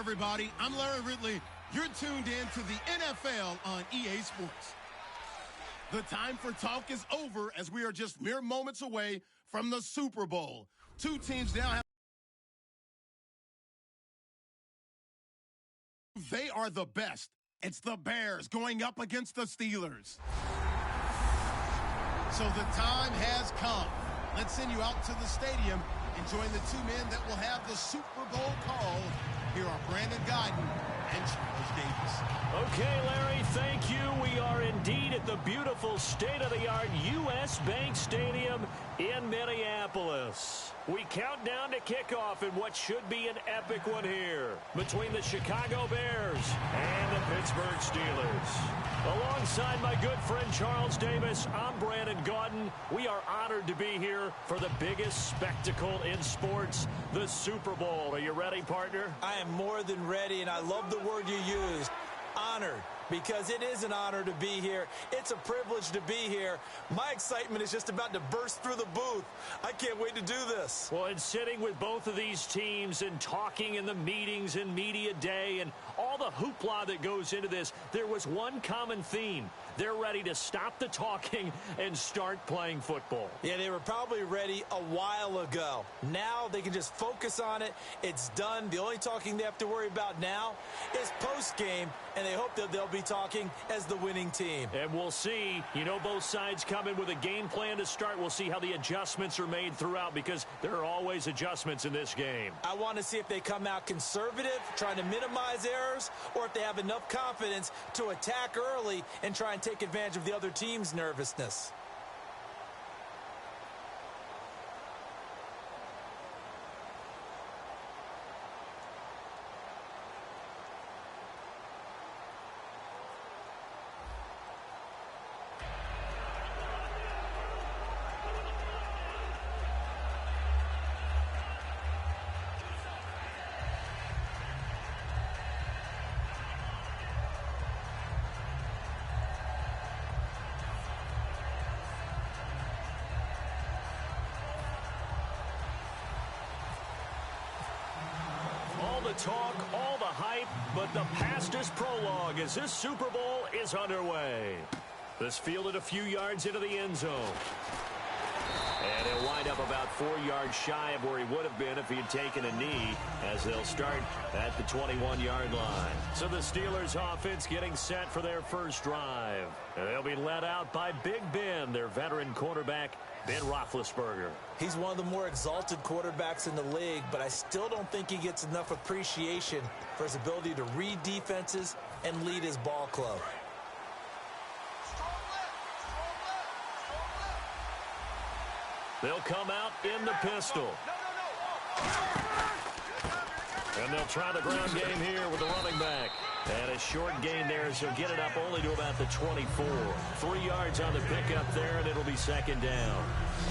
everybody. I'm Larry Ridley. You're tuned in to the NFL on EA Sports. The time for talk is over as we are just mere moments away from the Super Bowl. Two teams now have. They are the best. It's the Bears going up against the Steelers. So the time has come. Let's send you out to the stadium and join the two men that will have the Super Bowl call. Here are Brandon Gaudin and Charles Davis. Okay, Larry, thank you. We are indeed at the beautiful state-of-the-art U.S. Bank Stadium in Minneapolis. We count down to kickoff in what should be an epic one here between the Chicago Bears and the Pittsburgh Steelers. Alongside my good friend Charles Davis, I'm Brandon Gaudin. We are honored to be here for the biggest spectacle in sports, the Super Bowl. Are you ready, partner? I am more than ready, and I love the word you used, honored. Because it is an honor to be here. It's a privilege to be here. My excitement is just about to burst through the booth. I can't wait to do this. Well, and sitting with both of these teams and talking in the meetings and media day and all the hoopla that goes into this, there was one common theme. They're ready to stop the talking and start playing football. Yeah, they were probably ready a while ago. Now they can just focus on it. It's done. The only talking they have to worry about now is post-game, and they hope that they'll be talking as the winning team. And we'll see. You know, both sides come in with a game plan to start. We'll see how the adjustments are made throughout because there are always adjustments in this game. I want to see if they come out conservative, trying to minimize errors, or if they have enough confidence to attack early and try and take advantage of the other team's nervousness. Talk, all the hype, but the past is prologue as this Super Bowl is underway. This fielded a few yards into the end zone. And he'll wind up about 4 yards shy of where he would have been if he had taken a knee as they'll start at the 21-yard line. So the Steelers offense getting set for their first drive. And they'll be led out by Big Ben, their veteran quarterback, Ben Roethlisberger. He's one of the more exalted quarterbacks in the league, but I still don't think he gets enough appreciation for his ability to read defenses and lead his ball club. They'll come out in the pistol. And they'll try the ground game here with the running back. And a short gain there, so get it up only to about the 24. 3 yards on the pickup there, and it'll be second down.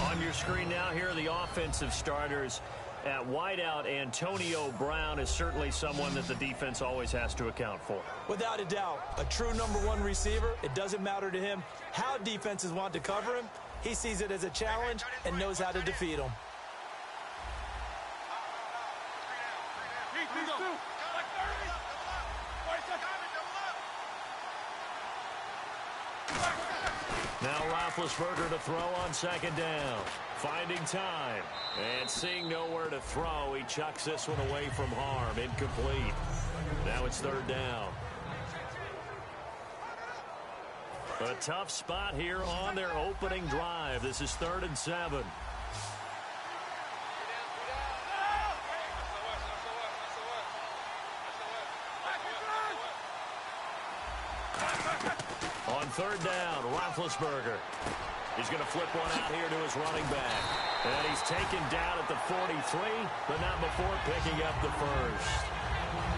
On your screen now, here are the offensive starters. At wideout, Antonio Brown is certainly someone that the defense always has to account for. Without a doubt, a true #1 receiver. It doesn't matter to him how defenses want to cover him. He sees it as a challenge and knows how to defeat him. Now Roethlisberger to throw on second down. Finding time. And seeing nowhere to throw, he chucks this one away from harm. Incomplete. Now it's third down. A tough spot here on their opening drive. This is 3rd and 7. On third down, Roethlisberger. He's going to flip one out here to his running back. And he's taken down at the 43, but not before picking up the first.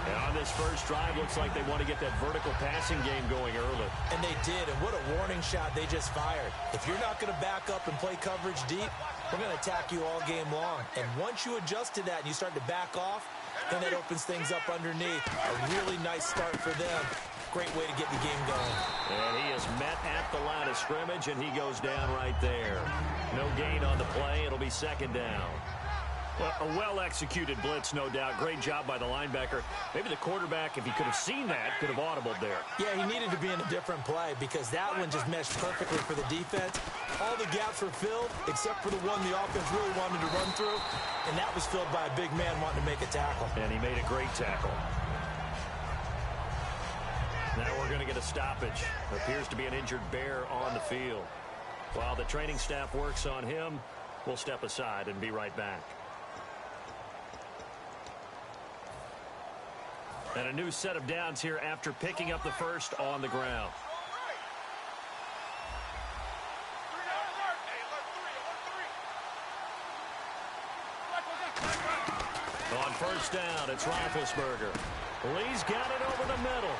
And on this first drive, looks like they want to get that vertical passing game going early. And they did, and what a warning shot they just fired. If you're not going to back up and play coverage deep, we're going to attack you all game long. And once you adjust to that and you start to back off, then that opens things up underneath. A really nice start for them. Great way to get the game going. And he is met at the line of scrimmage, and he goes down right there. No gain on the play. It'll be second down. Well, a well-executed blitz, no doubt. Great job by the linebacker. Maybe the quarterback, if he could have seen that, could have audibled there. Yeah, he needed to be in a different play because that one just meshed perfectly for the defense. All the gaps were filled except for the one the offense really wanted to run through, and that was filled by a big man wanting to make a tackle. And he made a great tackle. Now we're going to get a stoppage. Appears to be an injured Bear on the field. While the training staff works on him, we'll step aside and be right back. And a new set of downs here after picking up the first on the ground. On first down, it's Roethlisberger. Lee's got it over the middle.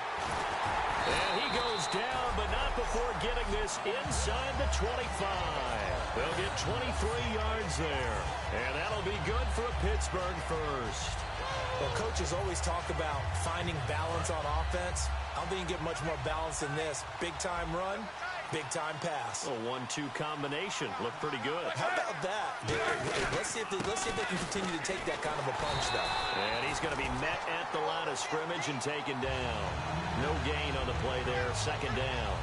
And he goes down, but not before getting this inside the 25. They'll get 23 yards there. And that'll be good for a Pittsburgh first. Well, coaches always talk about finding balance on offense. I don't think you can get much more balance than this. Big-time run, big-time pass. A 1-2 combination. Looked pretty good. How about that? Let's see if they can continue to take that kind of a punch, though. And he's going to be met at the line of scrimmage and taken down. No gain on the play there. Second down.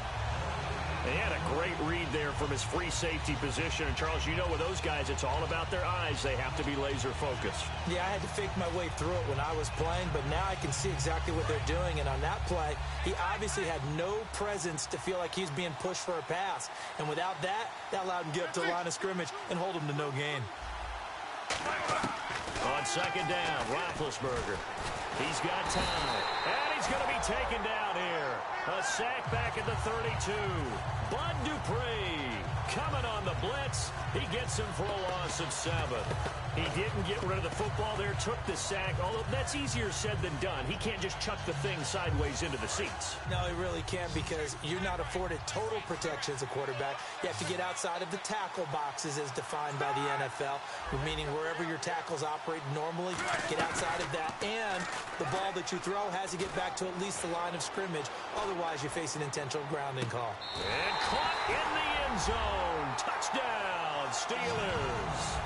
And he had a great read there from his free safety position. And, Charles, you know with those guys, it's all about their eyes. They have to be laser-focused. Yeah, I had to fake my way through it when I was playing, but now I can see exactly what they're doing. And on that play, he obviously had no presence to feel like he's being pushed for a pass. And without that, that allowed him to get up to the line of scrimmage and hold him to no gain. On second down, Roethlisberger. He's got time. And he's going to be taken down here. A sack back at the 32. Bud Dupree coming on the blitz. He gets him for a loss of 7. He didn't get rid of the football there, took the sack, although that's easier said than done. He can't just chuck the thing sideways into the seats. No, he really can't because you're not afforded total protection as a quarterback. You have to get outside of the tackle boxes as defined by the NFL, meaning wherever your tackles operate normally, get outside of that, and the ball that you throw has to get back to at least the line of scrimmage. Otherwise, you face an intentional grounding call. And caught in the end zone. Touchdown, Steelers.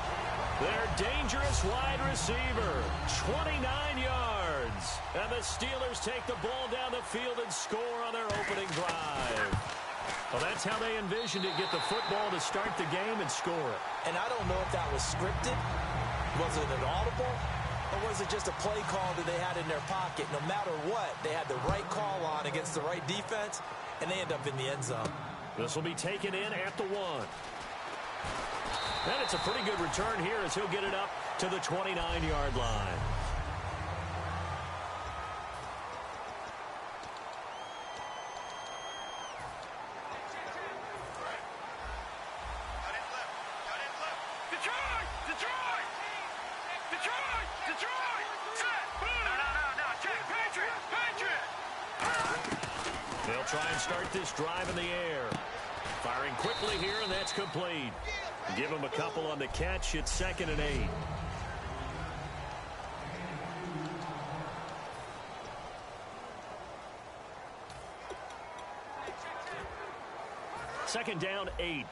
Their dangerous wide receiver, 29 yards. And the Steelers take the ball down the field and score on their opening drive. Well, that's how they envisioned it, get the football to start the game and score it. And I don't know if that was scripted. Was it an audible? Or was it just a play call that they had in their pocket? No matter what, they had the right call on against the right defense, and they end up in the end zone. This will be taken in at the 1. And it's a pretty good return here as he'll get it up to the 29-yard line. They'll try and start this drive in the air. Firing quickly here, and that's complete. Give him a couple on the catch. It's 2nd and 8. Second down, 8.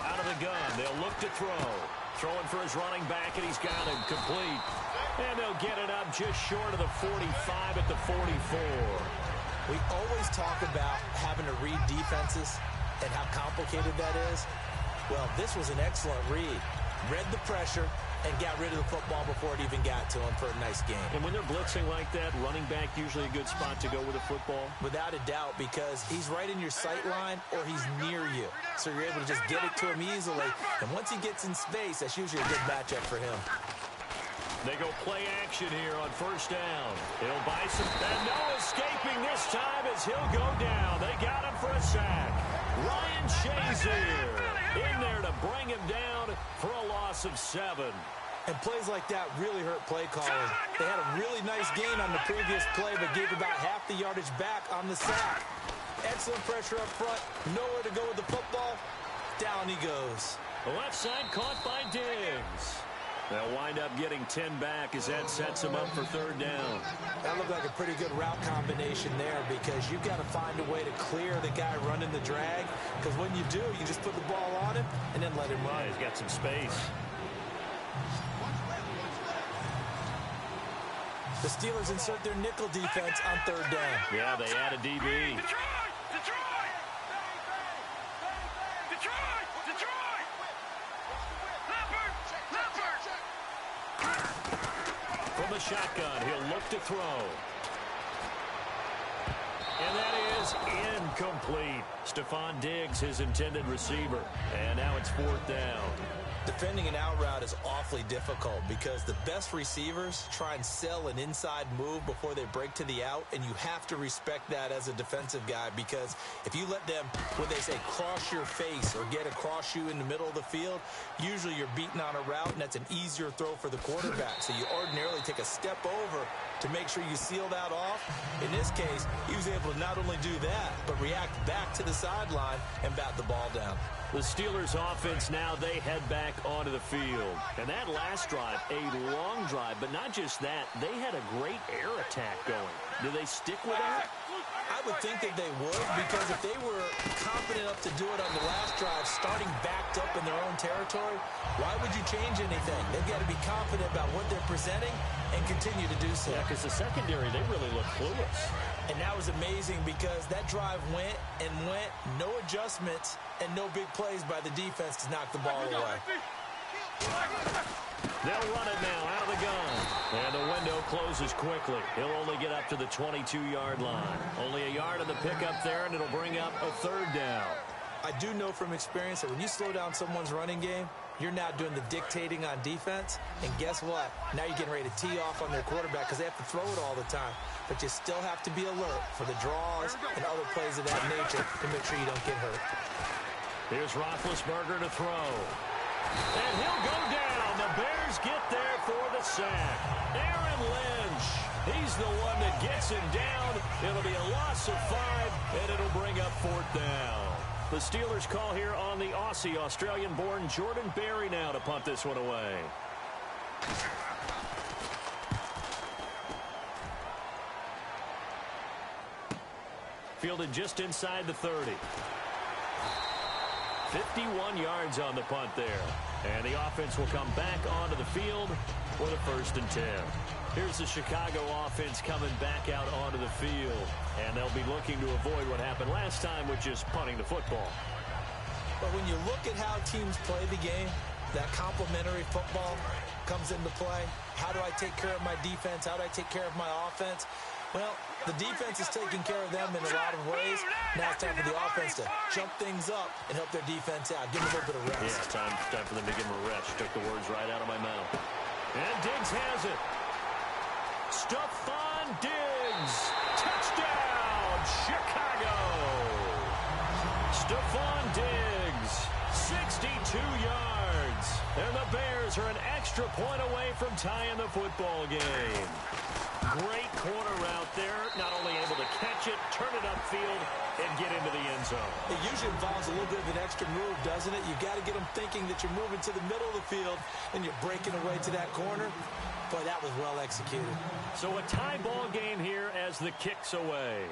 Out of the gun, they'll look to throw. Throwing for his running back, and he's got him complete. And they'll get it up just short of the 45 at the 44. We always talk about having to read defenses and how complicated that is. Well, this was an excellent read. Read the pressure and got rid of the football before it even got to him for a nice game. And when they're blitzing like that, running back usually a good spot to go with the football? Without a doubt, because he's right in your sight line or he's near you. So you're able to just get it to him easily. And once he gets in space, that's usually a good matchup for him. They go play action here on first down. He'll buy some, and no escaping this time as he'll go down. They got him for a sack. Ryan Shazier in there to bring him down for a loss of 7. And plays like that really hurt play calling. They had a really nice gain on the previous play, but gave about half the yardage back on the sack. Excellent pressure up front. Nowhere to go with the football. Down he goes. The left side caught by Diggs. They'll wind up getting 10 back as that sets them up for third down. That looked like a pretty good route combination there because you've got to find a way to clear the guy running the drag, because when you do, you just put the ball on him and then let him run. Yeah, he's got some space. The Steelers insert their nickel defense on third down. Yeah, they add a DB. From the shotgun, he'll look to throw. And that is incomplete. Stephon Diggs, his intended receiver. And now it's fourth down. Defending an out route is awfully difficult because the best receivers try and sell an inside move before they break to the out, and you have to respect that as a defensive guy, because if you let them, when they say cross your face or get across you in the middle of the field, usually you're beaten on a route, and that's an easier throw for the quarterback. So you ordinarily take a step over to make sure you seal that off. In this case, he was able to not only do that, but react back to the sideline and bat the ball down. The Steelers offense now, they head back onto the field. And that last drive, a long drive, but not just that, they had a great air attack going. Do they stick with that? I would think that they would, because if they were confident enough to do it on the last drive, starting backed up in their own territory, why would you change anything? They've got to be confident about what they're presenting and continue to do so. Yeah, because the secondary, they really look clueless. And that was amazing because that drive went and went, no adjustments and no big plays by the defense to knock the ball away. They'll run it now out of the gun. And the window closes quickly. He'll only get up to the 22-yard line. Only a yard on the pickup there, and it'll bring up a third down. I do know from experience that when you slow down someone's running game, you're now doing the dictating on defense. And guess what? Now you're getting ready to tee off on their quarterback because they have to throw it all the time. But you still have to be alert for the draws and other plays of that nature to make sure you don't get hurt. Here's Roethlisberger to throw. And he'll go down. The Bears get there for the sack. Aaron Lynch. He's the one that gets him down. It'll be a loss of 5, and it'll bring up fourth down. The Steelers call here on the Aussie, Australian-born Jordan Berry now to punt this one away. Fielded just inside the 30. 51 yards on the punt there. And the offense will come back onto the field for the 1st and 10. Here's the Chicago offense coming back out onto the field. And they'll be looking to avoid what happened last time, which is punting the football. But when you look at how teams play the game, that complementary football comes into play. How do I take care of my defense? How do I take care of my offense? Well, the defense is taking care of them in a lot of ways. Now it's time for the offense to jump things up and help their defense out. Give them a little bit of rest. Yeah, time for them to give them a rest. Took the words right out of my mouth. And Diggs has it. Stephon Diggs. Touchdown, Chicago. Stephon Diggs, 62 yards. And the Bears are an extra point away from tying the football game. Great corner route there. Not only able to catch it, turn it upfield, and get into the end zone. It usually involves a little bit of an extra move, doesn't it? You've got to get them thinking that you're moving to the middle of the field and you're breaking away to that corner. Boy, that was well executed. So a tie ball game here as the kick's away.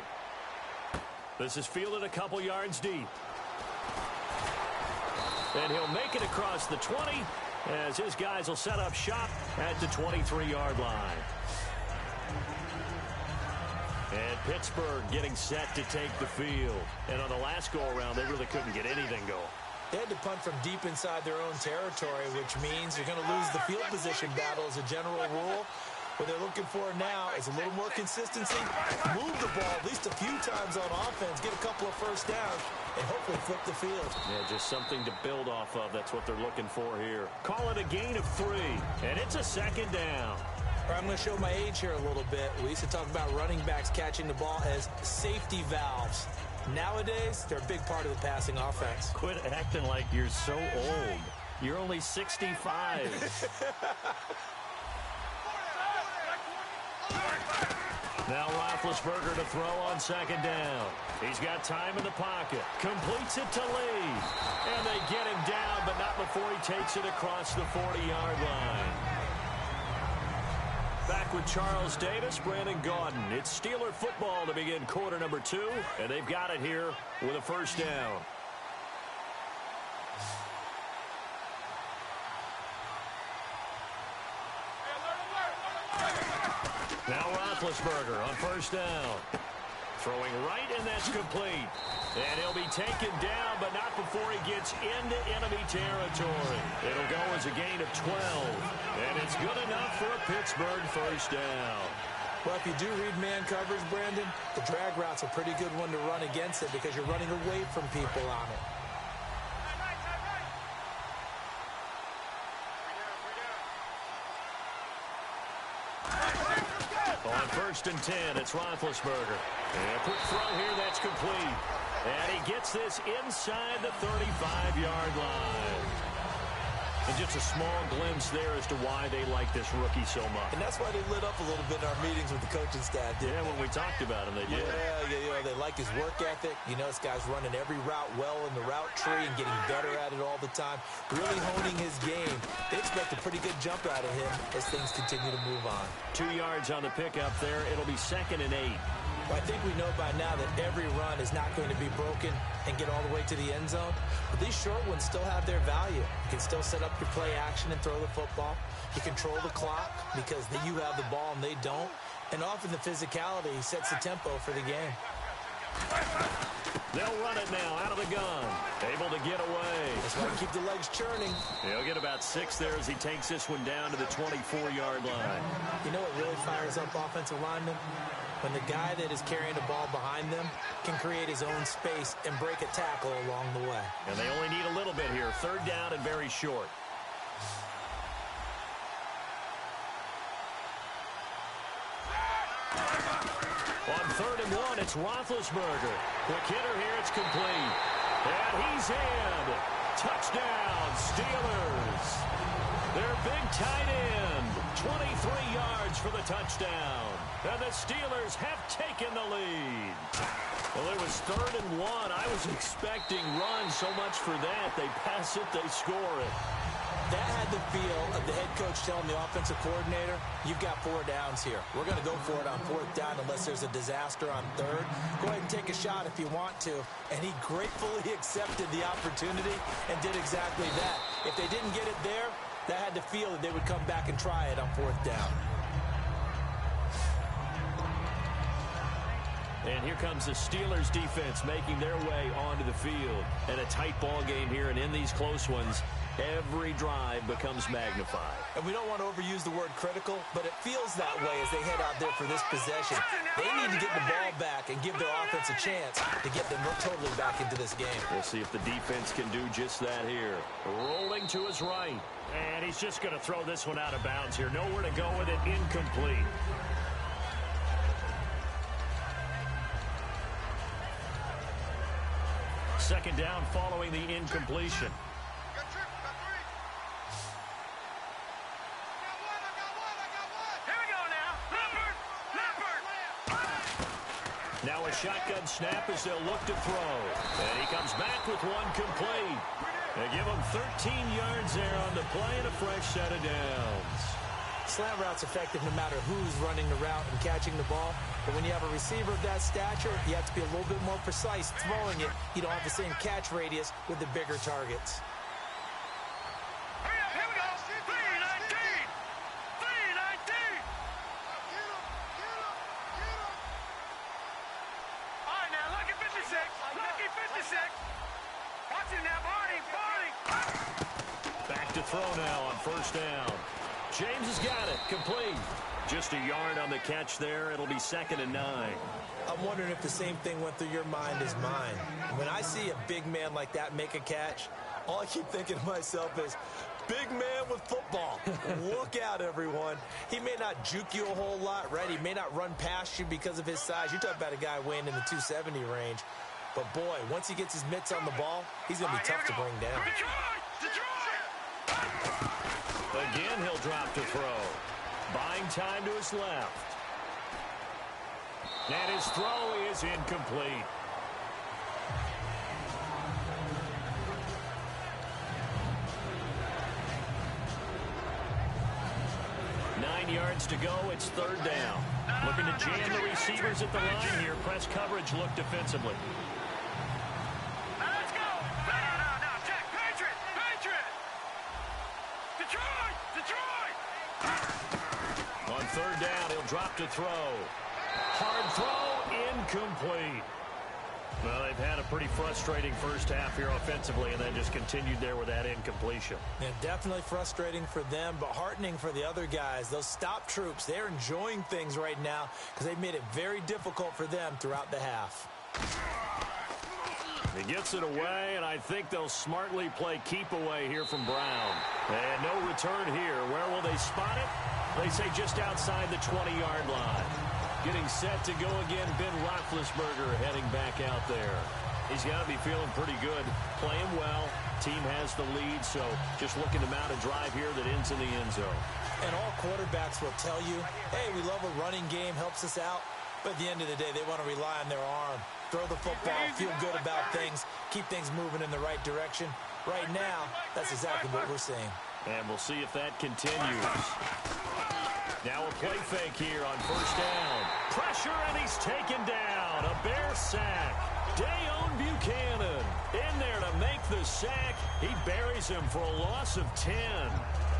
This is fielded a couple yards deep. And he'll make it across the 20 as his guys will set up shop at the 23-yard line. And Pittsburgh getting set to take the field. And on the last go-around, they really couldn't get anything going. They had to punt from deep inside their own territory, which means you're going to lose the field position battle as a general rule. What they're looking for now is a little more consistency, move the ball at least a few times on offense, get a couple of first downs, and hopefully flip the field. Yeah, just something to build off of. That's what they're looking for here. Call it a gain of 3, and it's a 2nd down. I'm going to show my age here a little bit. We used to talk about running backs catching the ball as safety valves. Nowadays, they're a big part of the passing offense. Quit acting like you're so old. You're only 65. Now Roethlisberger to throw on second down. He's got time in the pocket. Completes it to Lee. And they get him down, but not before he takes it across the 40-yard line. Back with Charles Davis, Brandon Gaudin. It's Steeler football to begin quarter number 2, and they've got it here with a first down. Now Roethlisberger on first down. Throwing right, and that's complete. And he'll be taken down, but not before he gets into enemy territory. It'll go as a gain of 12. And it's good enough for a Pittsburgh first down. Well, if you do read man coverage, Brandon, the drag route's a pretty good one to run against it because you're running away from people on it. On first and 10, it's Roethlisberger. And a quick throw here, that's complete. And he gets this inside the 35-yard line. And just a small glimpse there as to why they like this rookie so much. And that's why they lit up a little bit in our meetings with the coaching staff, didn't Yeah, they? when we talked about him, they did. Yeah, they like his work ethic. You know, this guy's running every route well in the route tree and getting better at it all the time. Really honing his game. They expect a pretty good jump out of him as things continue to move on. 2 yards on the pickup there. It'll be 2nd and 8. Well, I think we know by now that every run is not going to be broken and get all the way to the end zone. But these short ones still have their value. You can still set up your play action and throw the football. You control the clock because you have the ball and they don't. And often the physicality sets the tempo for the game. They'll run it now out of the gun. Able to get away. That's why you keep the legs churning. He'll get about 6 there as he takes this one down to the 24-yard line. You know what really fires up offensive linemen? When the guy that is carrying the ball behind them can create his own space and break a tackle along the way. And they only need a little bit here. 3rd down and very short. On 3rd and 1, it's Roethlisberger. Quick hitter here, it's complete. And he's in. Touchdown, Steelers. Their big tight end, 23 yards for the touchdown. And the Steelers have taken the lead. Well, it was 3rd and 1. I was expecting runs so much for that. They pass it, they score it. That had the feel of the head coach telling the offensive coordinator, you've got 4 downs here. We're going to go for it on 4th down unless there's a disaster on 3rd. Go ahead and take a shot if you want to. And he gratefully accepted the opportunity and did exactly that. If they didn't get it there, that had the feel that they would come back and try it on 4th down. And here comes the Steelers defense making their way onto the field. And a tight ball game here, and in these close ones, every drive becomes magnified. And we don't want to overuse the word critical, but it feels that way as they head out there for this possession. They need to get the ball back and give their offense a chance to get them totally back into this game. We'll see if the defense can do just that here. Rolling to his right. And he's just going to throw this one out of bounds here. Nowhere to go with it. Incomplete. Second down following the incompletion. Now a shotgun snap as they'll look to throw. And he comes back with one complete. They give him 13 yards there on the play and a fresh set of downs. Slant route's effective no matter who's running the route and catching the ball. But when you have a receiver of that stature, you have to be a little bit more precise throwing it. You don't have the same catch radius with the bigger targets. Back to throw now on first down. James has got it. Complete. Just a yard on the catch there. It'll be 2nd and 9. I'm wondering if the same thing went through your mind as mine. When I see a big man like that make a catch, all I keep thinking to myself is, big man with football. Look out, everyone. He may not juke you a whole lot, right? He may not run past you because of his size. You're talking about a guy weighing in the 270 range. But, boy, once he gets his mitts on the ball, he's going to be tough to bring down. Again, he'll drop to throw. Buying time to his left. And his throw is incomplete. 9 yards to go. It's third down. Looking to jam the receivers at the line here. Press coverage look defensively. Let's go. No. Check. Patriot. Detroit. On third down, he'll drop to throw. Hard throw, incomplete. Well, they've had a pretty frustrating first half here offensively and then just continued there with that incompletion. Yeah, definitely frustrating for them, but heartening for the other guys. Those stop troops, they're enjoying things right now because they've made it very difficult for them throughout the half. He gets it away, and I think they'll smartly play keep away here from Brown. And no return here. Where will they spot it? They say just outside the 20-yard line. Getting set to go again, Ben Roethlisberger heading back out there. He's got to be feeling pretty good, playing well. Team has the lead, so just looking to mount a drive here that ends in the end zone. And all quarterbacks will tell you, hey, we love a running game, helps us out. But at the end of the day, they want to rely on their arm. Throw the football, feel good about things, keep things moving in the right direction. Right now, that's exactly what we're seeing. And we'll see if that continues. Now a play fake here on first down. Pressure, and he's taken down. A Bear sack. Dayon Buchanan in there to make the sack. He buries him for a loss of 10.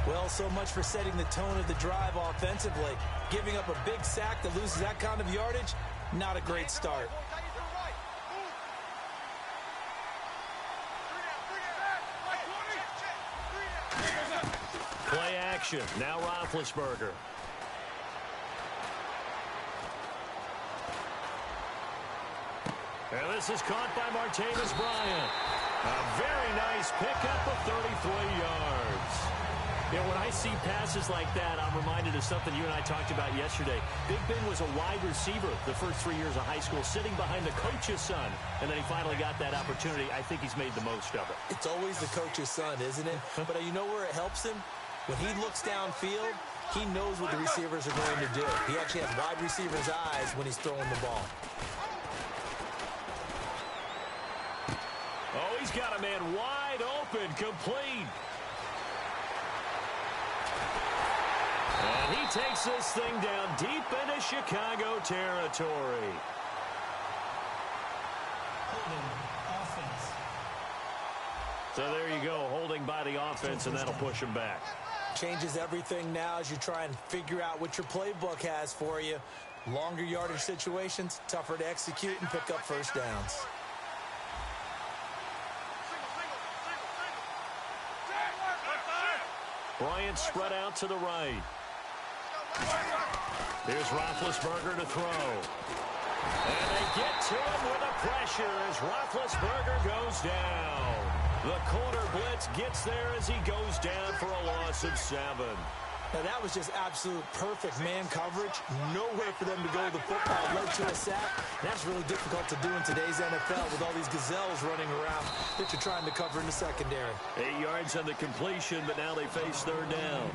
Well, so much for setting the tone of the drive offensively. Giving up a big sack that loses that kind of yardage, not a great start. Play action. Now Roethlisberger. And this is caught by Martavis Bryant. A very nice pickup of 33 yards. You know, when I see passes like that, I'm reminded of something you and I talked about yesterday. Big Ben was a wide receiver the first 3 years of high school, sitting behind the coach's son. And then he finally got that opportunity. I think he's made the most of it. It's always the coach's son, isn't it? But you know where it helps him? When he looks downfield, he knows what the receivers are going to do. He actually has wide receivers' eyes when he's throwing the ball. Oh, he's got a man wide open, complete. And he takes this thing down deep into Chicago territory. So there you go, holding by the offense, and that'll push him back. Changes everything now as you try and figure out what your playbook has for you. Longer yardage situations, tougher to execute and pick up first downs. Bryant spread out to the right. Here's Roethlisberger to throw. And they get to him with the pressure as Roethlisberger goes down. The corner blitz gets there as he goes down for a loss of 7. Now that was just absolute perfect man coverage. Nowhere for them to go with the football. Led to a sack. That's really difficult to do in today's NFL with all these gazelles running around that you're trying to cover in the secondary. 8 yards on the completion, but now they face third down.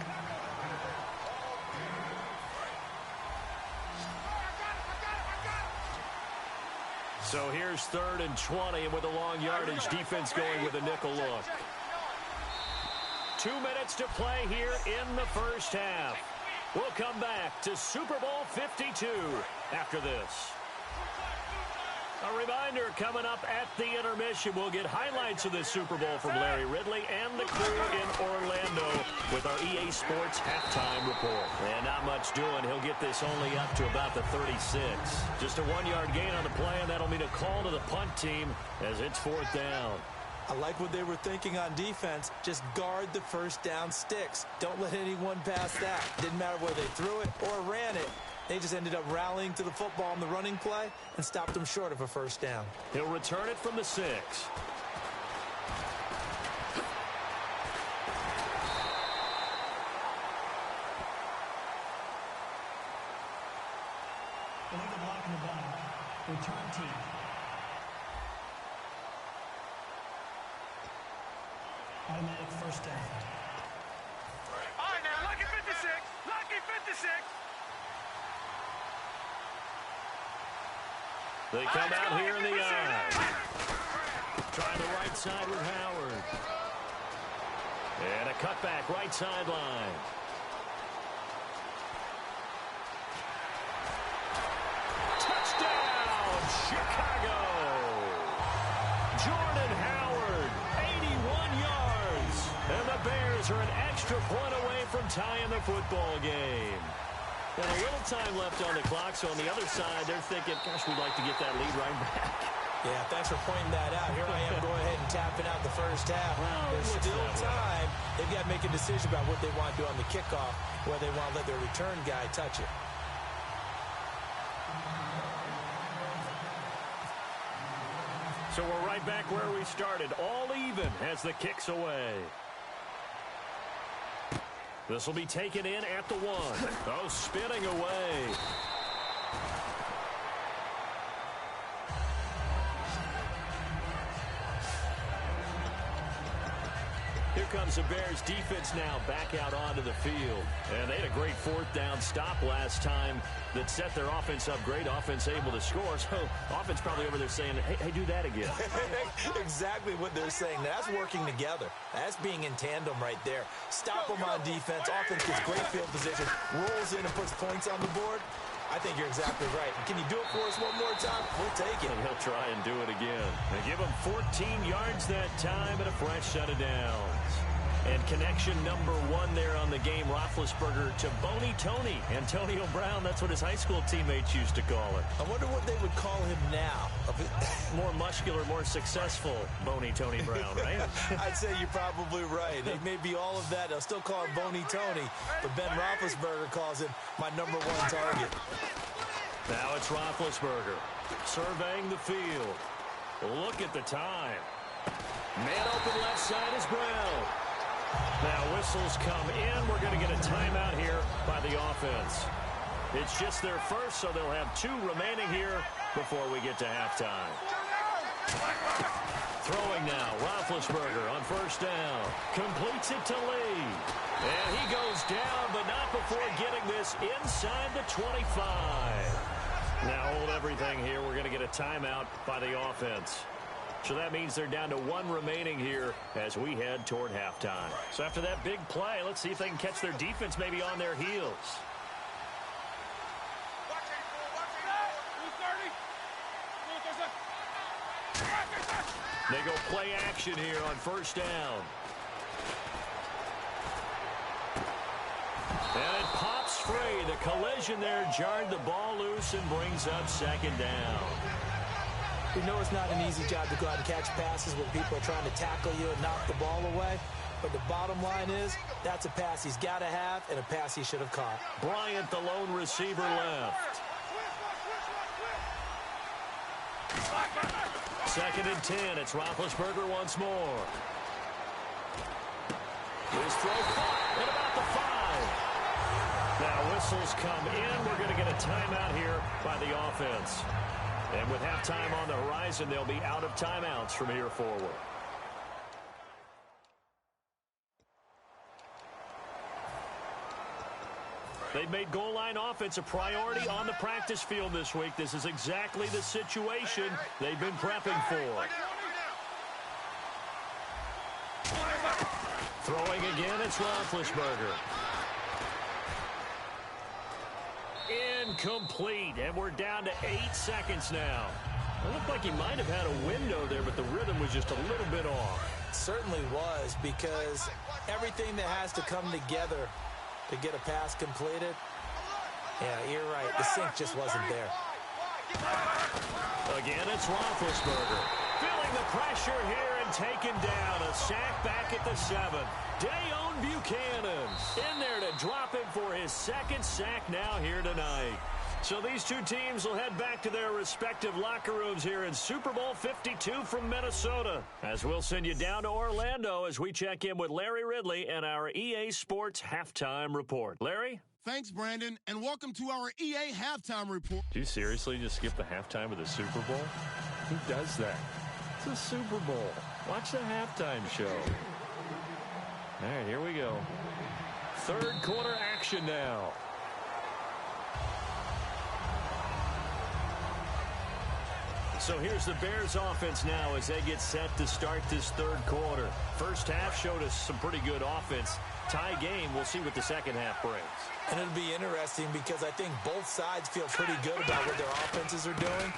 So here's 3rd and 20, and with a long yardage, defense going with a nickel look. 2 minutes to play here in the first half. We'll come back to Super Bowl 52 after this. A reminder, coming up at the intermission, we'll get highlights of this Super Bowl from Larry Ridley and the crew in Orlando with our EA Sports halftime report. And not much doing. He'll get this only up to about the 36. Just a 1-yard gain on the play, and that'll mean a call to the punt team as it's 4th down. I like what they were thinking on defense. Just guard the first down sticks. Don't let anyone pass that. Didn't matter whether they threw it or ran it. They just ended up rallying to the football on the running play and stopped them short of a first down. He'll return it from the 6. Illegal block in the ball. Return team. Automatic first down. All right, now, lucky 56. Lucky 56. They come out here in the eye. Trying the right side with Howard. And a cutback right sideline. Touchdown, Chicago. Jordan Howard, 81 yards. And the Bears are an extra point away from tying the football game. And a little time left on the clock, so on the other side, they're thinking, gosh, we'd like to get that lead right back. Yeah, thanks for pointing that out. Here I am going ahead and tapping out the first half. Well, There's still time. They've got to make a decision about what they want to do on the kickoff, whether they want to let their return guy touch it. So we're right back where we started, all even as the kick's away. This will be taken in at the 1. Oh, spinning away. Here comes the Bears defense now back out onto the field. And they had a great 4th down stop last time that set their offense up. Great offense able to score. So offense probably over there saying, hey, do that again. Exactly what they're saying. That's working together. That's being in tandem right there. Stop them on defense. Offense gets great field position, rolls in and puts points on the board. I think you're exactly right. Can you do it for us one more time? We'll take it. And he'll try and do it again. They give him 14 yards that time and a fresh set of downs. And connection number 1 there on the game, Roethlisberger to Boney Tony. Antonio Brown, that's what his high school teammates used to call him. I wonder what they would call him now. More muscular, more successful Boney Tony Brown, right? I'd say you're probably right. It may be all of that. They'll still call him Boney Tony, but Ben Roethlisberger calls him my number 1 target. Now it's Roethlisberger surveying the field. Look at the time. Man open left side is Brown. Now whistles come in. We're going to get a timeout here by the offense. It's just their first, so they'll have 2 remaining here before we get to halftime. Throwing now, Roethlisberger on 1st down. Completes it to Lee. And he goes down, but not before getting this inside the 25. Now hold everything here. We're going to get a timeout by the offense. So that means they're down to 1 remaining here as we head toward halftime. So after that big play, let's see if they can catch their defense maybe on their heels. They go play action here on 1st down. And it pops free. The collision there jarred the ball loose and brings up 2nd down. We know it's not an easy job to go out and catch passes when people are trying to tackle you and knock the ball away. But the bottom line is, that's a pass he's got to have and a pass he should have caught. Bryant, the lone receiver, left. 2nd and 10. It's Roethlisberger once more. His throw caught at about the 5. Now whistles come in. We're going to get a timeout here by the offense. And with halftime on the horizon, they'll be out of timeouts from here forward. They've made goal line offense a priority on the practice field this week. This is exactly the situation they've been prepping for. Throwing again, it's Roethlisberger. Incomplete, and we're down to 8 seconds now. It looked like he might have had a window there, but the rhythm was just a little bit off. It certainly was, because everything that has to come together to get a pass completed, yeah, you're right, the sync just wasn't there. Again, it's Roethlisberger. Feeling the pressure here and taken down. A sack back at the 7. Dayon Buchanan in there to drop him for his 2nd sack now here tonight. So these 2 teams will head back to their respective locker rooms here in Super Bowl 52 from Minnesota. As we'll send you down to Orlando as we check in with Larry Ridley and our EA Sports Halftime Report. Larry? Thanks, Brandon, and welcome to our EA Halftime Report. Do you seriously just skip the halftime of the Super Bowl? Who does that? It's a Super Bowl. Watch the halftime show. All right, here we go. 3rd quarter action now. So here's the Bears offense now as they get set to start this third quarter. First half showed us some pretty good offense. Tie game, we'll see what the second half brings. And it'll be interesting because I think both sides feel pretty good about what their offenses are doing.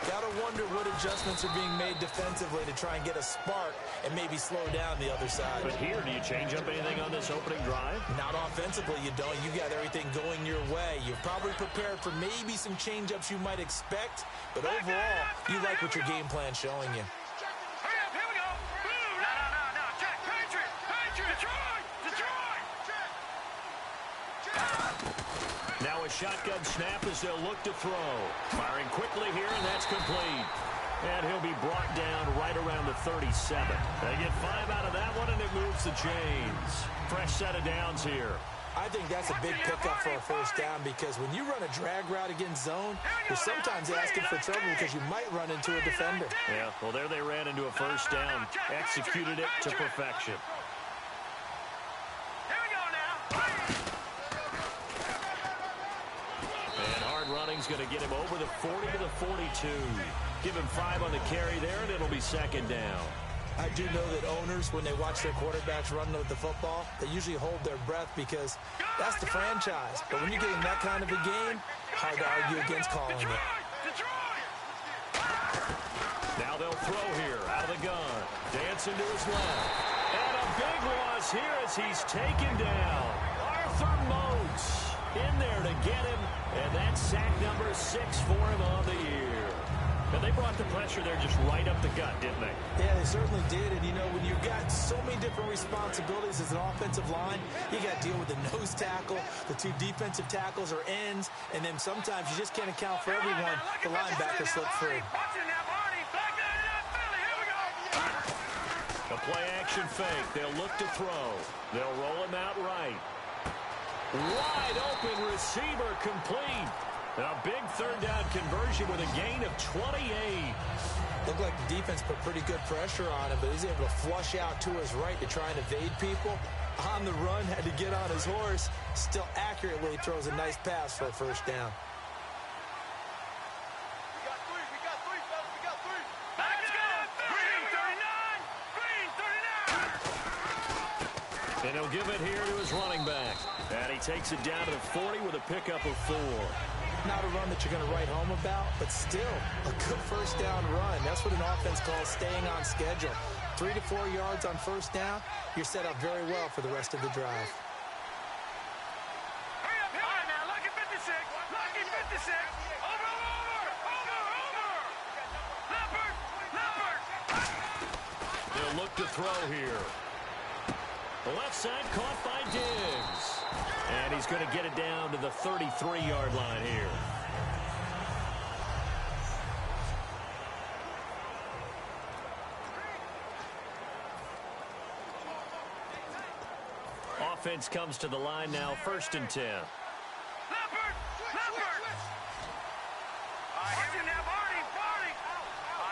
Gotta wonder what adjustments are being made defensively to try and get a spark and maybe slow down the other side. But here, do you change up anything on this opening drive? Not offensively, you don't. You got everything going your way. You've probably prepared for maybe some change-ups you might expect, but overall, you like what your game plan's showing you. Hurry up, here we go. No. Check. Patriot. Detroit. Now a shotgun snap as they'll look to throw. Firing quickly here, and that's complete. And he'll be brought down right around the 37. They get 5 out of that one, and it moves the chains. Fresh set of downs here. I think that's a big pickup for a first down because when you run a drag route against zone, you're sometimes asking for trouble because you might run into a defender. Yeah, well, there they ran into a first down. Executed it to perfection. Here we go now. And hard running's going to get him over the 40 to the 42. Give him 5 on the carry there, and it'll be second down. I do know that owners, when they watch their quarterbacks run with the football, they usually hold their breath because that's the franchise. But when you get in that kind of a game, hard to argue against calling it. Now they'll throw here out of the gun. Dancing to his left. And a big loss here as he's taken down. Arthur Moats in there to get him. And that's sack number 6 for him on the year. And they brought the pressure there just right up the gut, didn't they? Yeah, they certainly did. And, you know, when you've got so many different responsibilities as an offensive line, you got to deal with the nose tackle, the 2 defensive tackles or ends, and then sometimes you just can't account for everyone. The linebacker slipped free. A play-action fake. They'll look to throw. They'll roll him out right. Wide open receiver complete. A big third down conversion with a gain of 28. Looked like the defense put pretty good pressure on him, but he's able to flush out to his right to try and evade people. On the run, had to get on his horse. Still accurately throws a nice pass for a first down. We got 3. Let's go. Green 39. And he'll give it here to his running back. And he takes it down to the 40 with a pickup of 4. Not a run that you're going to write home about, but still a good first down run. That's what an offense calls staying on schedule. 3 to 4 yards on first down, you're set up very well for the rest of the drive. Hurry up. All right, now, lucky 56. Lucky 56. Over. Leopard. They'll look to throw here. The left side caught by Diggs. And he's going to get it down to the 33-yard line here. Offense comes to the line now, 1st and 10. Leopard. Here's you now, Barney.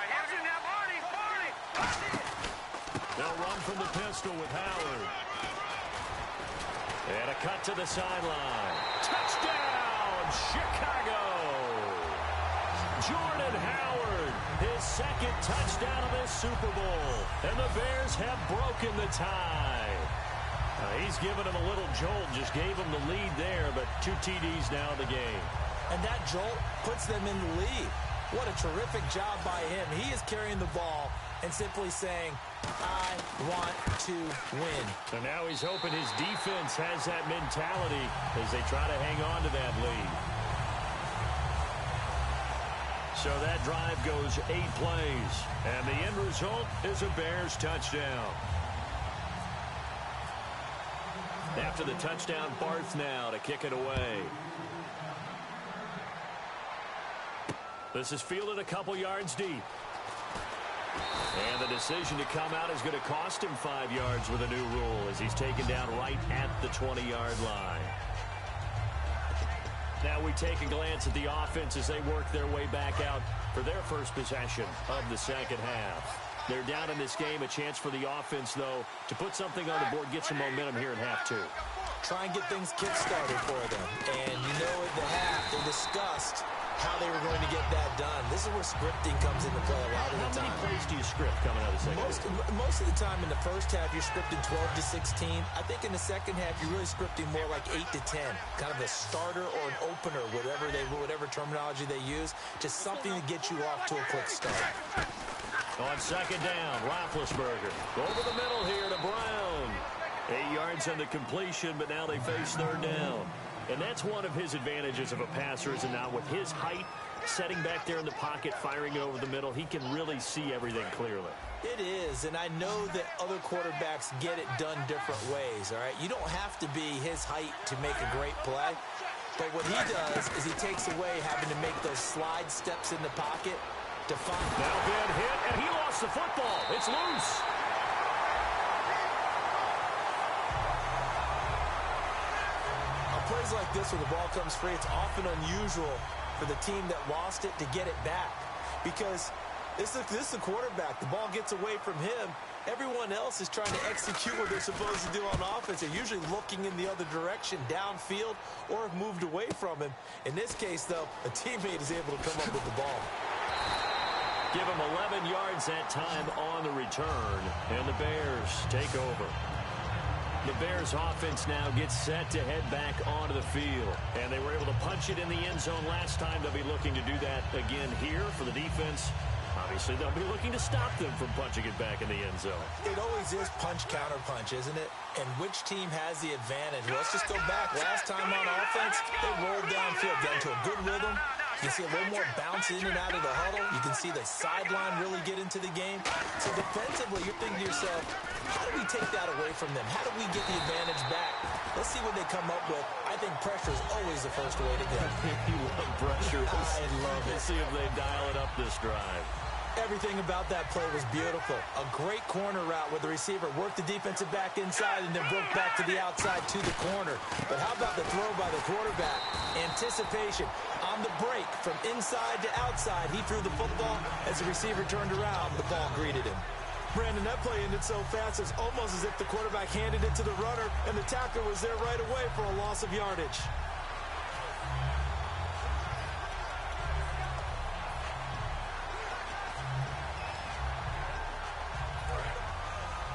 Here's you now, Barney. They'll run from the pistol with Howard. And a cut to the sideline. Touchdown, Chicago! Jordan Howard, his 2nd touchdown of this Super Bowl. And the Bears have broken the tie. He's given him a little jolt, just gave him the lead there, but 2 TDs now in the game. And that jolt puts them in the lead. What a terrific job by him. He is carrying the ball and simply saying, I want to win. And now he's hoping his defense has that mentality as they try to hang on to that lead. So that drive goes 8 plays, and the end result is a Bears touchdown. After the touchdown, Barth now to kick it away. This is fielded a couple yards deep. And the decision to come out is going to cost him 5 yards with a new rule as he's taken down right at the 20-yard line. Now we take a glance at the offense as they work their way back out for their first possession of the second half. They're down in this game. A chance for the offense, though, to put something on the board, get some momentum here in half 2. Try and get things kick-started for them. And you know at the half, they discussed how they were going to get that done. This is where scripting comes into play a lot of the time. How many plays do you script coming out of the second half? Most of the time in the first half, you're scripting 12 to 16. I think in the second half, you're really scripting more like 8 to 10. Kind of a starter or an opener, whatever terminology they use. Just something to get you off to a quick start. On second down, Roethlisberger. Over the middle here to Brown. 8 yards on the completion, but now they face third down. And that's one of his advantages of a passer, is not with his height, setting back there in the pocket, firing it over the middle. He can really see everything clearly. It is, and I know that other quarterbacks get it done different ways, all right? You don't have to be his height to make a great play. But what he does is he takes away having to make those slide steps in the pocket to find. Now bad hit, and he lost the football. It's loose. Plays like this where the ball comes free, it's often unusual for the team that lost it to get it back, because this is the quarterback. The ball gets away from him. Everyone else is trying to execute what they're supposed to do on offense. They're usually looking in the other direction, downfield, or have moved away from him. In this case, though, a teammate is able to come up with the ball. Give him 11 yards that time on the return, and the Bears take over. The Bears offense now gets set to head back onto the field. And they were able to punch it in the end zone last time. They'll be looking to do that again here for the defense. Obviously, they'll be looking to stop them from punching it back in the end zone. It always is punch-counter-punch, isn't it? And which team has the advantage? Well, let's just go back. Last time on offense, they rolled downfield, got into a good rhythm. You can see a little more bounce in and out of the huddle. You can see the sideline really get into the game. So defensively, you're thinking to yourself, how do we take that away from them? How do we get the advantage back? Let's see what they come up with. I think pressure is always the first way to go. You love pressure. I love it. Let's see if they dial it up this drive. Everything about that play was beautiful. A great corner route where the receiver worked the defensive back inside and then broke back to the outside to the corner. But how about the throw by the quarterback? Anticipation. On the break from inside to outside, he threw the football. As the receiver turned around, the ball greeted him. Brandon, that play ended so fast, it's almost as if the quarterback handed it to the runner and the tackler was there right away for a loss of yardage.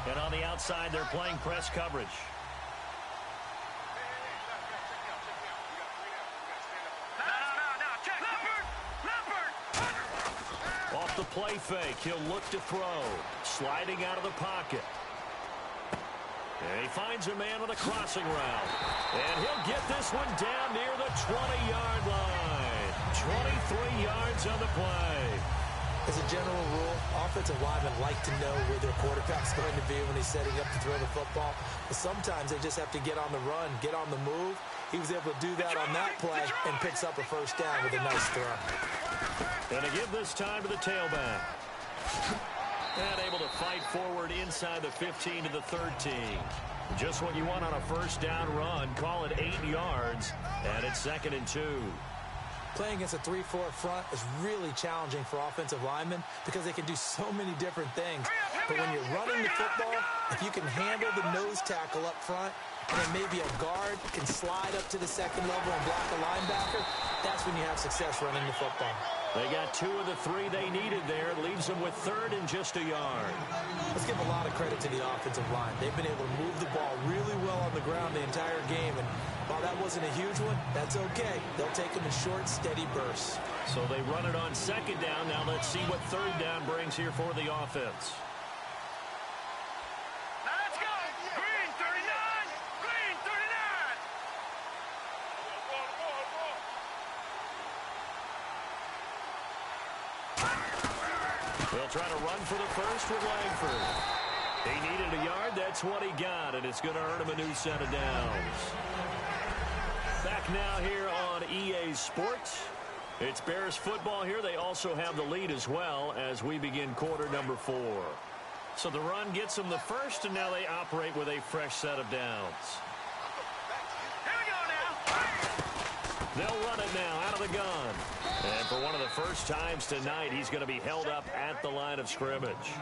And on the outside, they're playing press coverage. Off the play fake, he'll look to throw. Sliding out of the pocket. And he finds a man with a crossing route. And he'll get this one down near the 20-yard line. 23 yards on the play. As a general rule, offensive linemen like to know where their quarterback's going to be when he's setting up to throw the football. But sometimes they just have to get on the run, get on the move. He was able to do that on that play and picks up a first down with a nice throw. And to give this time to the tailback. And able to fight forward inside the 15 to the 13. Just what you want on a first down run. Call it 8 yards. And it's 2nd and 2. Playing against a 3-4 front is really challenging for offensive linemen because they can do so many different things. But when you're running the football, if you can handle the nose tackle up front, and then maybe a guard can slide up to the second level and block a linebacker, that's when you have success running the football. They got 2 of the 3 they needed there. It leaves them with 3rd and just a yard. Let's give a lot of credit to the offensive line. They've been able to move the ball really well on the ground the entire game. And while that wasn't a huge one, that's okay. They'll take them in short, steady bursts. So they run it on 2nd down. Now let's see what 3rd down brings here for the offense. Let's go! Green 39! Green 39! They'll try to run for the first with Langford. He needed a yard. That's what he got, and it's going to earn him a new set of downs. Back now here on EA Sports. It's Bears football here. They also have the lead as well as we begin quarter number 4. So the run gets them the first, and now they operate with a fresh set of downs. Here we go now! They'll run it now out of the gun. And for one of the first times tonight, he's going to be held up at the line of scrimmage.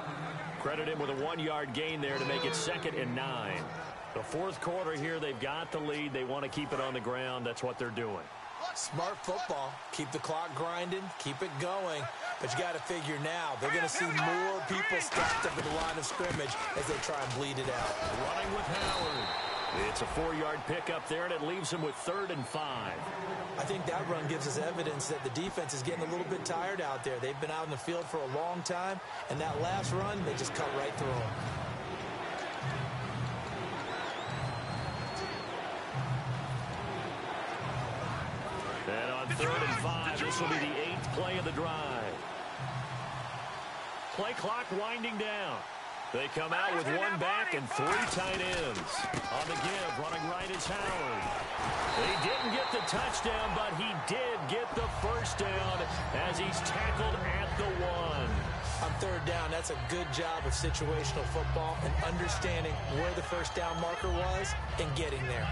Credit him with a 1-yard gain there to make it 2nd and 9. The 4th quarter here, they've got the lead. They want to keep it on the ground. That's what they're doing. Smart football. Keep the clock grinding. Keep it going. But you got to figure now, they're going to see more people stacked up at the line of scrimmage as they try and bleed it out. Running with Howard. It's a 4-yard pickup there, and it leaves him with 3rd and 5. I think that run gives us evidence that the defense is getting a little bit tired out there. They've been out in the field for a long time, and that last run, they just cut right through them. And on 3rd and 5, this will be the 8th play of the drive. Play clock winding down. They come out with 1 back and 3 tight ends. On the give, running right is Howard. He didn't get the touchdown, but he did get the first down as he's tackled at the 1. On 3rd down, that's a good job of situational football and understanding where the first down marker was and getting there.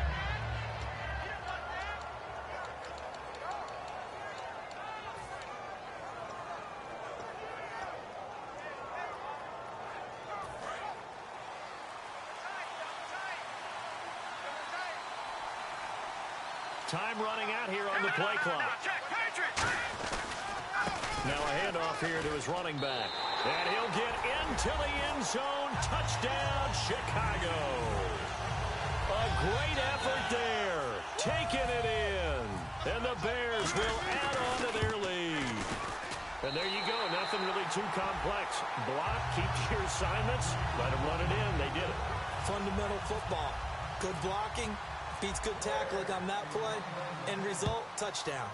Time running out here on the play clock. Now a handoff here to his running back. And he'll get into the end zone. Touchdown, Chicago. A great effort there. Taking it in. And the Bears will add on to their lead. And there you go. Nothing really too complex. Block, keep your assignments. Let them run it in. They did it. Fundamental football. Good blocking. Beats good tackling on that play. End result, touchdown.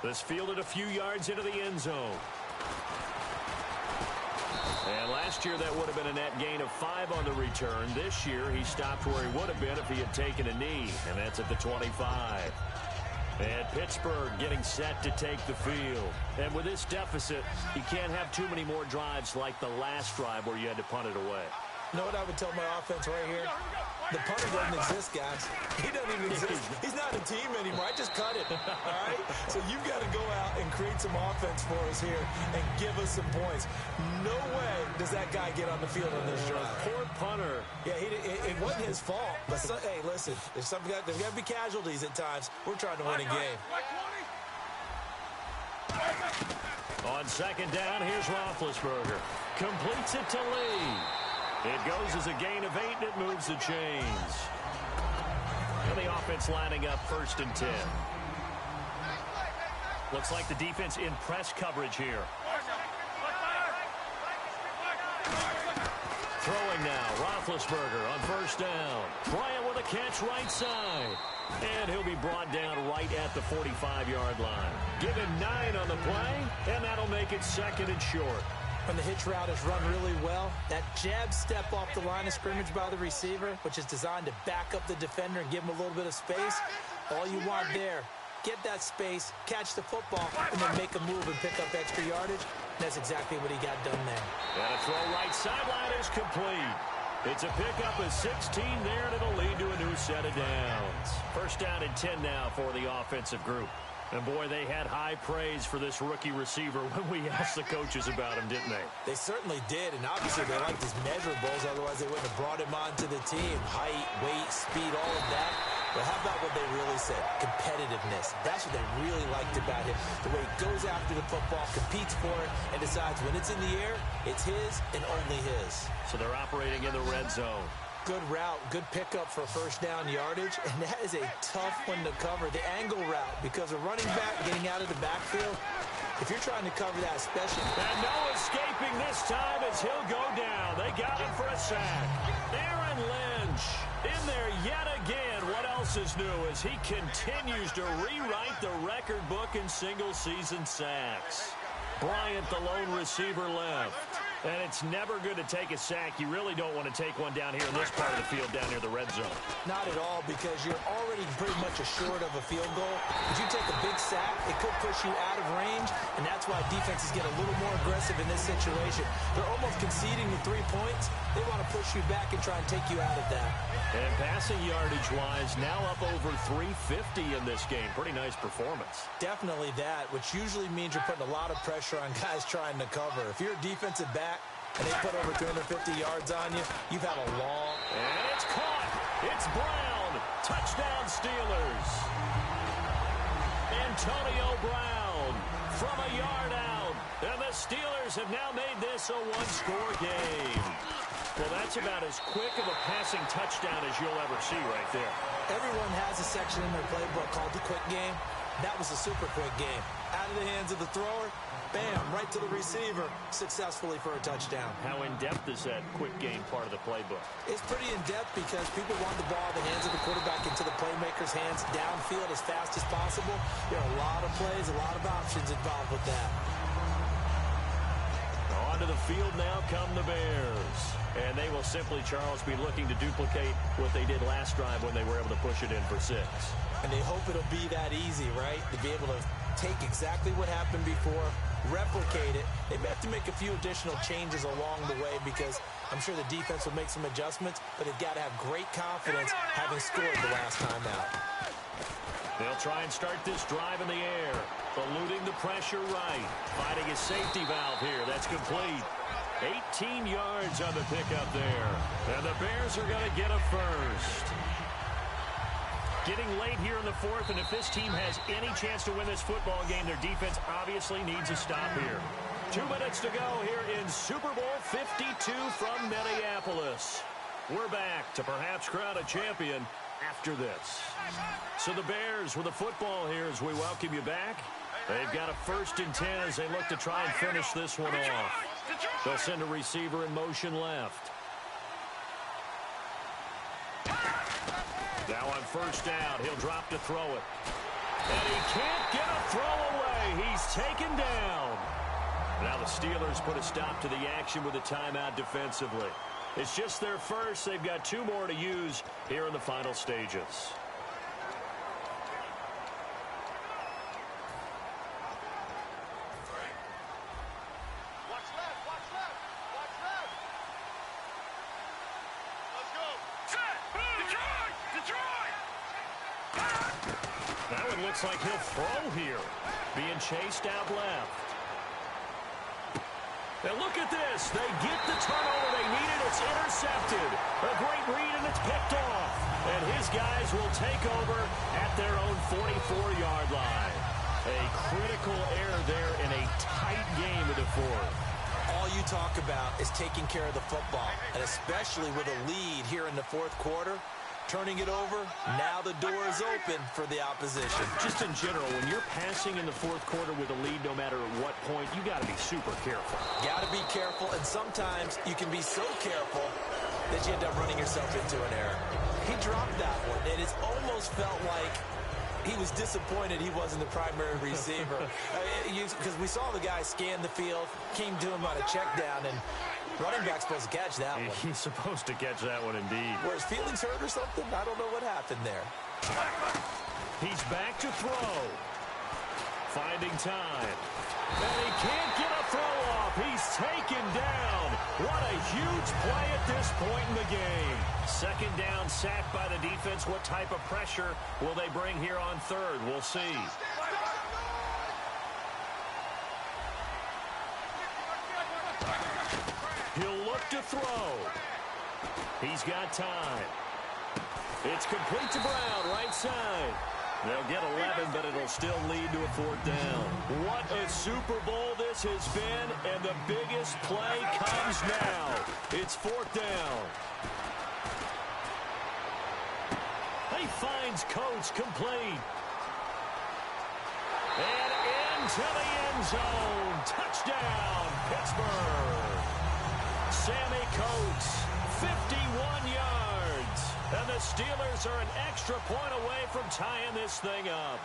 This fielded a few yards into the end zone. And last year that would have been a net gain of 5 on the return. This year he stopped where he would have been if he had taken a knee. And that's at the 25. And Pittsburgh getting set to take the field. And with this deficit, you can't have too many more drives like the last drive where you had to punt it away. You know what I would tell my offense right here? The punter doesn't exist, guys. He doesn't even exist. He's not a team anymore. I just cut it, all right? So you've got to go out and create some offense for us here and give us some points. No way does that guy get on the field on this drive. Poor punter. Yeah, it wasn't his fault. But, hey, listen, there's got to be casualties at times. We're trying to win a game. On 2nd down, here's Roethlisberger. Completes it to Lee. It goes as a gain of 8, and it moves the chains. And the offense lining up 1st and 10. Looks like the defense in press coverage here. Throwing now, Roethlisberger on 1st down. Bryant with a catch right side. And he'll be brought down right at the 45-yard line. Give him 9 on the play, and that'll make it 2nd and short. When the hitch route is run really well, that jab step off the line of scrimmage by the receiver, which is designed to back up the defender and give him a little bit of space, all you want there, get that space, catch the football, and then make a move and pick up extra yardage. And that's exactly what he got done there. And a throw right sideline is complete. It's a pickup of 16 there, and it'll lead to a new set of downs. 1st down and 10 now for the offensive group. And, boy, they had high praise for this rookie receiver when we asked the coaches about him, didn't they? They certainly did, and obviously they liked his measurables. Otherwise, they wouldn't have brought him onto the team. Height, weight, speed, all of that. But how about what they really said? Competitiveness. That's what they really liked about him. The way he goes after the football, competes for it, and decides when it's in the air, it's his and only his. So they're operating in the red zone. Good route, good pickup for 1st down yardage, and that is a tough one to cover, the angle route, because a running back getting out of the backfield, if you're trying to cover that especially. And no escaping this time as he'll go down. They got him for a sack. Aaron Lynch in there yet again. What else is new as he continues to rewrite the record book in single-season sacks. Bryant, the lone receiver, left. And it's never good to take a sack. You really don't want to take one down here in this part of the field, down near the red zone. Not at all, because you're already pretty much assured of a field goal. If you take a big sack, it could push you out of range, and that's why defenses get a little more aggressive in this situation. They're almost conceding the 3 points. They want to push you back and try and take you out of that. And passing yardage-wise, now up over 350 in this game. Pretty nice performance. Definitely that, which usually means you're putting a lot of pressure on guys trying to cover. If you're a defensive back, and they put over 250 yards on you, you've had a long... And it's caught. It's Brown. Touchdown, Steelers. Antonio Brown from a yard out. And the Steelers have now made this a one-score game. Well, that's about as quick of a passing touchdown as you'll ever see right there. Everyone has a section in their playbook called the quick game. That was a super quick game. Out of the hands of the thrower, bam, right to the receiver, successfully for a touchdown. How in-depth is that quick game part of the playbook? It's pretty in-depth because people want the ball in the hands of the quarterback into the playmaker's hands downfield as fast as possible. There are a lot of plays, a lot of options involved with that. Onto the field now come the Bears. And they will simply, Charles, be looking to duplicate what they did last drive when they were able to push it in for 6. And they hope it'll be that easy, right? To be able to take exactly what happened before, replicate it. They may have to make a few additional changes along the way because I'm sure the defense will make some adjustments, but they've got to have great confidence having scored the last time out. They'll try and start this drive in the air, eluding the pressure right, finding a safety valve here. That's complete. 18 yards on the pickup there. And the Bears are going to get a first. Getting late here in the fourth, and if this team has any chance to win this football game, their defense obviously needs a stop here. 2 minutes to go here in Super Bowl 52 from Minneapolis. We're back to perhaps crown a champion after this. So the Bears with the football here as we welcome you back. They've got a 1st and 10 as they look to try and finish this one off. They'll send a receiver in motion left. Now on 1st down, he'll drop to throw it. And he can't get a throw away. He's taken down. Now the Steelers put a stop to the action with a timeout defensively. It's just their first. They've got 2 more to use here in the final stages. Looks like he'll throw here. Being chased out left. Now look at this. They get the turnover they needed. It's intercepted. A great read, and it's picked off. And his guys will take over at their own 44-yard line. A critical error there in a tight game in the fourth. All you talk about is taking care of the football, and especially with a lead here in the fourth quarter. Turning it over, now the door is open for the opposition. Just in general, when you're passing in the fourth quarter with a lead, no matter at what point, you got to be super careful. Got to be careful, and sometimes you can be so careful that you end up running yourself into an error. He dropped that one, and it's almost felt like he was disappointed he wasn't the primary receiver. Because we saw the guy scan the field, came to him on a check down, and running back's supposed to catch that one. He's supposed to catch that one indeed. Were his feelings hurt or something? I don't know what happened there. He's back to throw. Finding time. And he can't get a throw off. He's taken down. What a huge play at this point in the game. 2nd down, sacked by the defense. What type of pressure will they bring here on 3rd? We'll see. He'll look to throw. He's got time. It's complete to Brown, right side. They'll get 11, but it'll still lead to a 4th down. What a Super Bowl this has been, and the biggest play comes now. It's 4th down. He finds Coates complete. And into the end zone. Touchdown, Pittsburgh. Sammy Coates, 51 yards. And the Steelers are an extra point away from tying this thing up.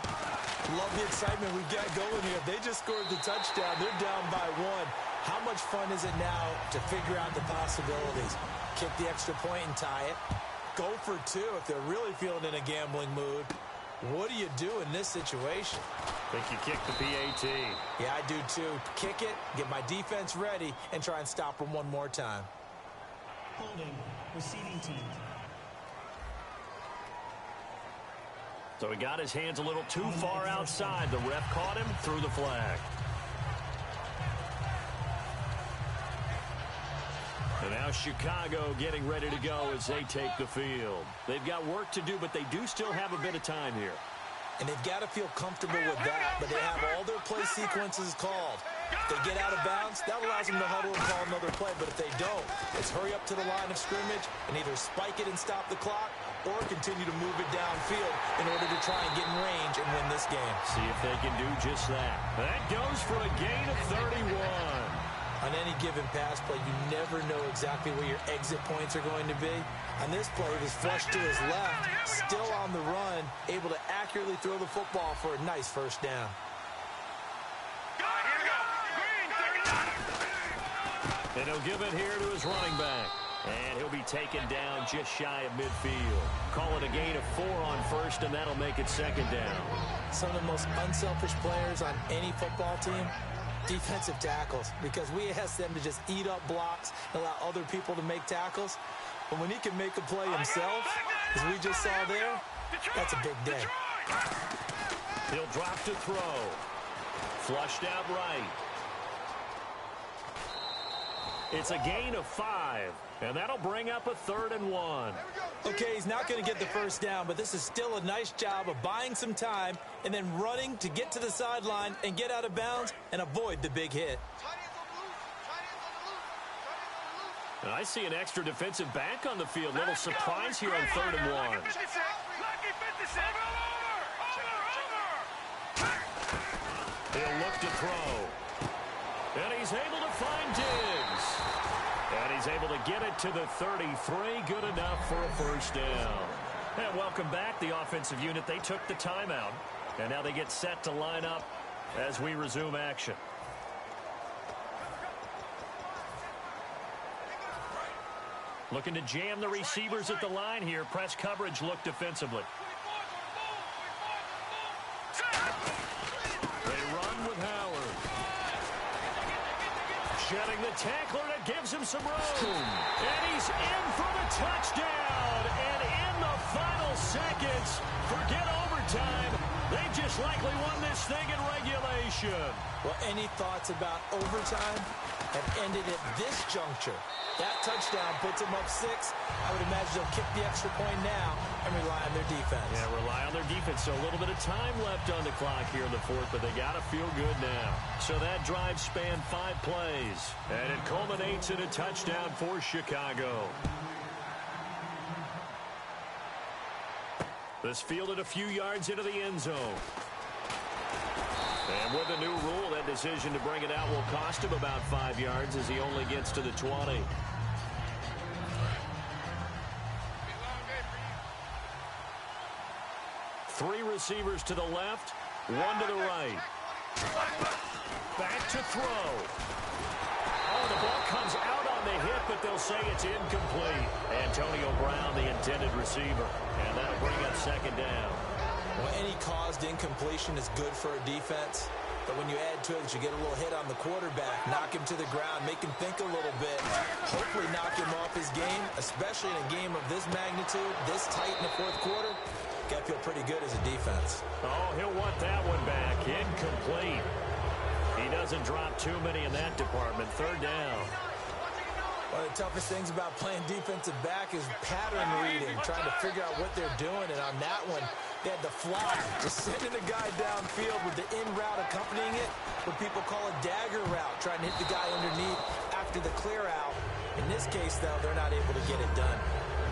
Love the excitement we've got going here. They just scored the touchdown. They're down by 1. How much fun is it now to figure out the possibilities? Kick the extra point and tie it. Go for 2 if they're really feeling in a gambling mood. What do you do in this situation? I think you kick the PAT. Yeah, I do too. Kick it, get my defense ready, and try and stop them one more time. Holding, receiving team. So he got his hands a little too far outside. The ref caught him, threw the flag. And now Chicago getting ready to go as they take the field. They've got work to do, but they do still have a bit of time here. And they've got to feel comfortable with that, but they have all their play sequences called. If they get out of bounds, that allows them to huddle and call another play, but if they don't, it's hurry up to the line of scrimmage and either spike it and stop the clock or continue to move it downfield in order to try and get in range and win this game. See if they can do just that. That goes for a gain of 31. On any given pass play, you never know exactly where your exit points are going to be. On this play, he was flushed to his left, still on the run, able to accurately throw the football for a nice first down. And he'll give it here to his running back. And he'll be taken down just shy of midfield. Call it a gain of 4 on first, and that'll make it second down. Some of the most unselfish players on any football team, defensive tackles, because we ask them to just eat up blocks and allow other people to make tackles. But when he can make a play himself, as we just saw there, that's a big day. He'll drop to throw. Flushed out right. It's a gain of 5, and that'll bring up a 3rd and 1. Okay, he's not going to get the first down, but this is still a nice job of buying some time and then running to get to the sideline and get out of bounds and avoid the big hit. And I see an extra defensive back on the field. Little surprise here on 3rd and 1. He'll look to throw. And he's able to find Diggs. And he's able to get it to the 33. Good enough for a first down. And welcome back, the offensive unit. They took the timeout. And now they get set to line up as we resume action. Looking to jam the receivers at the line here. Press coverage look defensively. They run with Howard. Shedding the tackler that gives him some room. And he's in for the touchdown. And in the final seconds, forget overtime. They just likely won this thing in regulation. Well, any thoughts about overtime have ended at this juncture. That touchdown puts them up 6. I would imagine they'll kick the extra point now and rely on their defense. Yeah, rely on their defense. So a little bit of time left on the clock here in the 4th, but they got to feel good now. So that drive spanned 5 plays, and it culminates in a touchdown for Chicago. This fielded a few yards into the end zone. And with a new rule, that decision to bring it out will cost him about 5 yards as he only gets to the 20. Three receivers to the left, 1 to the right. Back to throw. Oh, the ball comes out on the hit, but they'll say it's incomplete. Antonio Brown, the intended receiver. And that'll bring up second down. Well, any caused incompletion is good for a defense. But when you add to it that you get a little hit on the quarterback, knock him to the ground, make him think a little bit, hopefully knock him off his game, especially in a game of this magnitude, this tight in the 4th quarter, got to feel pretty good as a defense. Oh, he'll want that one back. Incomplete. He doesn't drop too many in that department. 3rd down. One of the toughest things about playing defensive back is pattern reading, trying to figure out what they're doing. And on that one, they had the fly, just sending a guy downfield with the in route accompanying it, what people call a dagger route, trying to hit the guy underneath after the clear out. In this case, though, they're not able to get it done.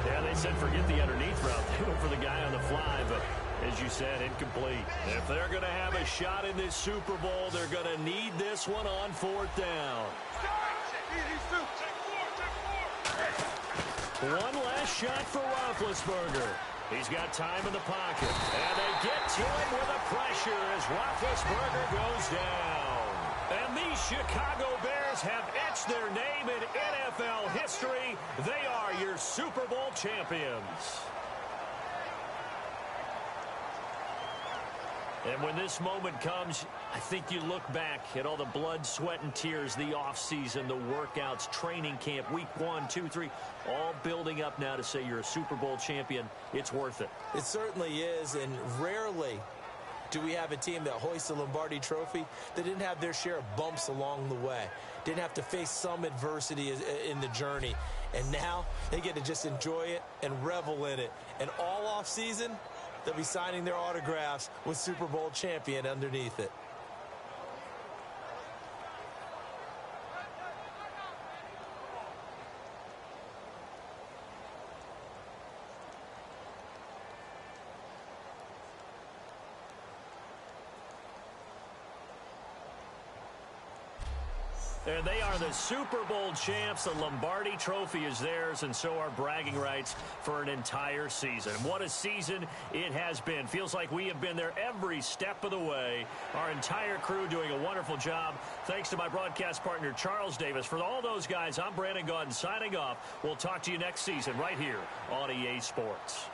Yeah, they said forget the underneath route. They went for the guy on the fly, but as you said, incomplete. If they're going to have a shot in this Super Bowl, they're going to need this one on 4th down. One last shot for Roethlisberger. He's got time in the pocket. And they get to him with the pressure as Roethlisberger goes down. And these Chicago Bears have etched their name in NFL history. They are your Super Bowl champions. And when this moment comes, I think you look back at all the blood, sweat, and tears, the offseason, the workouts, training camp, week 1, 2, 3, all building up now to say you're a Super Bowl champion. It's worth it. It certainly is, and rarely Do we have a team that hoists the Lombardi Trophy that didn't have their share of bumps along the way, didn't have to face some adversity in the journey, and now they get to just enjoy it and revel in it. And all off season, they'll be signing their autographs with Super Bowl champion underneath it. And they are the Super Bowl champs. The Lombardi Trophy is theirs, and so are bragging rights for an entire season. What a season it has been. Feels like we have been there every step of the way. Our entire crew doing a wonderful job. Thanks to my broadcast partner, Charles Davis. For all those guys, I'm Brandon Gaudin signing off. We'll talk to you next season right here on EA Sports.